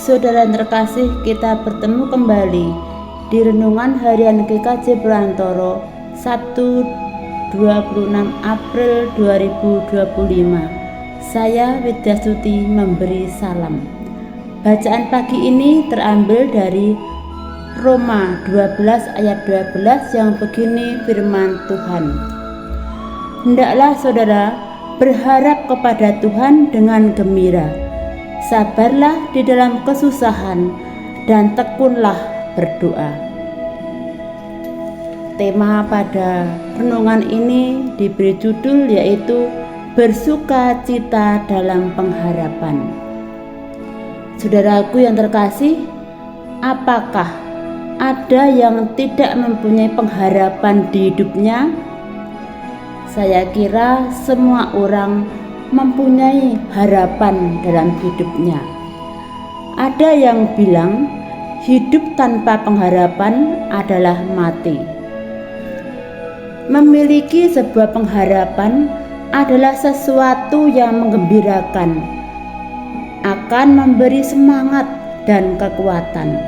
Saudara yang terkasih, kita bertemu kembali di Renungan Harian GKJ Belantara Sabtu 26 April 2025. Saya Widyasuti memberi salam. Bacaan pagi ini terambil dari Roma 12 ayat 12 yang begini firman Tuhan. Hendaklah saudara berharap kepada Tuhan dengan gembira. Sabarlah di dalam kesusahan dan tekunlah berdoa. Tema pada renungan ini diberi judul yaitu bersuka cita dalam pengharapan. Saudaraku yang terkasih, apakah ada yang tidak mempunyai pengharapan di hidupnya? Saya kira semua orang mempunyai harapan dalam hidupnya. Ada yang bilang hidup tanpa pengharapan adalah mati. Memiliki sebuah pengharapan adalah sesuatu yang menggembirakan, akan memberi semangat dan kekuatan.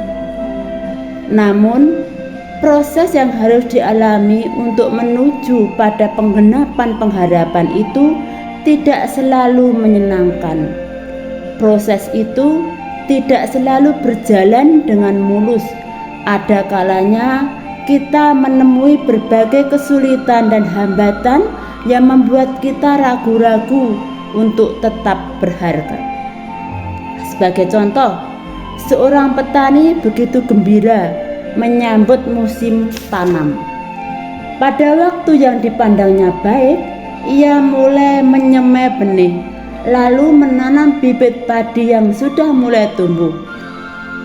Namun, proses yang harus dialami untuk menuju pada penggenapan pengharapan itu tidak selalu menyenangkan. Proses itu tidak selalu berjalan dengan mulus. Ada kalanya kita menemui berbagai kesulitan dan hambatan yang membuat kita ragu-ragu untuk tetap berharga. Sebagai contoh, seorang petani begitu gembira menyambut musim tanam. Pada waktu yang dipandangnya baik, ia mulai menyemai benih, lalu menanam bibit padi yang sudah mulai tumbuh.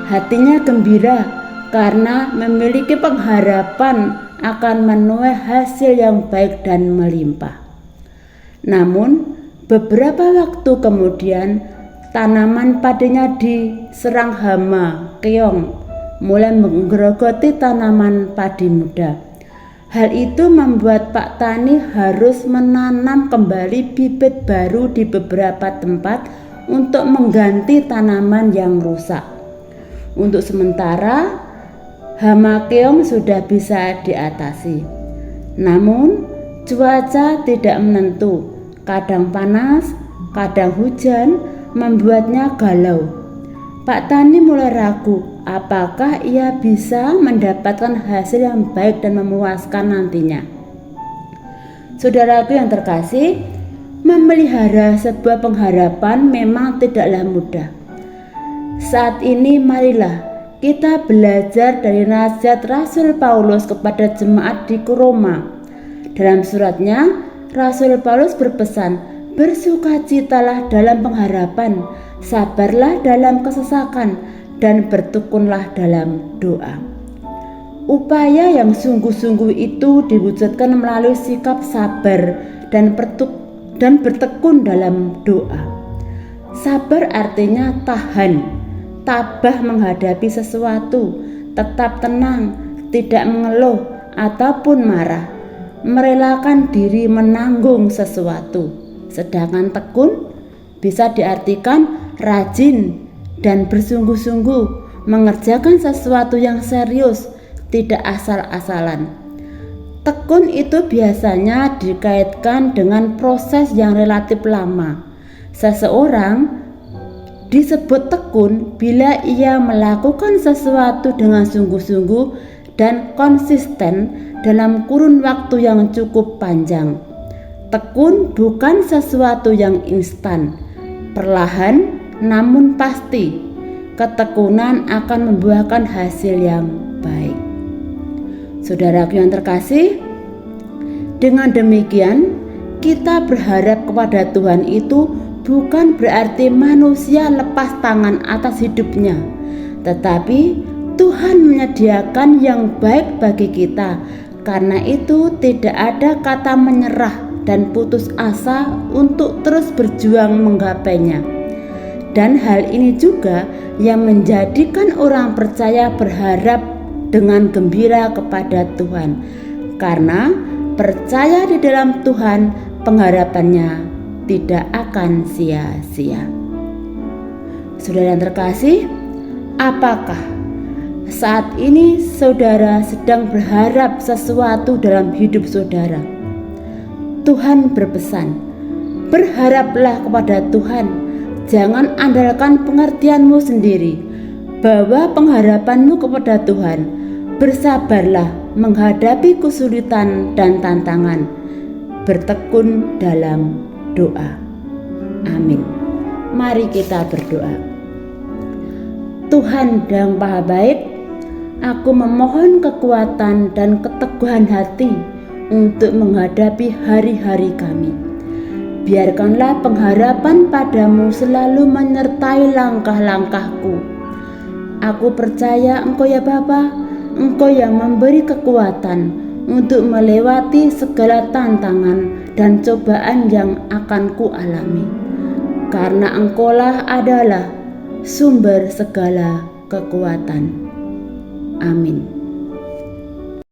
Hatinya gembira karena memiliki pengharapan akan menuai hasil yang baik dan melimpah. Namun, beberapa waktu kemudian, tanaman padinya diserang hama, keong, mulai menggerogoti tanaman padi muda. Hal itu membuat Pak Tani harus menanam kembali bibit baru di beberapa tempat untuk mengganti tanaman yang rusak. Untuk sementara, hama keong sudah bisa diatasi. Namun, cuaca tidak menentu, kadang panas, kadang hujan, membuatnya galau. Pak Tani mulai ragu apakah ia bisa mendapatkan hasil yang baik dan memuaskan nantinya. Saudaraku yang terkasih, memelihara sebuah pengharapan memang tidaklah mudah. Saat ini marilah kita belajar dari nasihat Rasul Paulus kepada jemaat di Roma. Dalam suratnya, Rasul Paulus berpesan, bersukacitalah dalam pengharapan, sabarlah dalam kesesakan, dan bertekunlah dalam doa. Upaya yang sungguh-sungguh itu diwujudkan melalui sikap sabar dan bertekun dalam doa. Sabar artinya tahan, tabah menghadapi sesuatu, tetap tenang, tidak mengeluh ataupun marah, merelakan diri menanggung sesuatu. Sedangkan tekun bisa diartikan rajin dan bersungguh-sungguh mengerjakan sesuatu yang serius, tidak asal-asalan. Tekun itu biasanya dikaitkan dengan proses yang relatif lama. Seseorang disebut tekun bila ia melakukan sesuatu dengan sungguh-sungguh dan konsisten dalam kurun waktu yang cukup panjang. Tekun bukan sesuatu yang instan, perlahan namun pasti. Ketekunan akan membuahkan hasil yang baik. Saudaraku yang terkasih, dengan demikian kita berharap kepada Tuhan itu bukan berarti manusia lepas tangan atas hidupnya, tetapi Tuhan menyediakan yang baik bagi kita. Karena itu tidak ada kata menyerah dan putus asa untuk terus berjuang menggapainya. Dan hal ini juga yang menjadikan orang percaya berharap dengan gembira kepada Tuhan. Karena percaya di dalam Tuhan, pengharapannya tidak akan sia-sia. Saudara yang terkasih, Apakah saat ini saudara sedang berharap sesuatu dalam hidup saudara? Tuhan berpesan, berharaplah kepada Tuhan, jangan andalkan pengertianmu sendiri, bawa pengharapanmu kepada Tuhan, bersabarlah menghadapi kesulitan dan tantangan, bertekun dalam doa. Amin. Mari kita berdoa. Tuhan yang Maha Baik, aku memohon kekuatan dan keteguhan hati untuk menghadapi hari-hari kami. Biarkanlah pengharapan padamu selalu menyertai langkah-langkahku. Aku percaya Engkau ya Bapa, Engkau yang memberi kekuatan untuk melewati segala tantangan dan cobaan yang akan kualami. Karena Engkaulah adalah sumber segala kekuatan. Amin.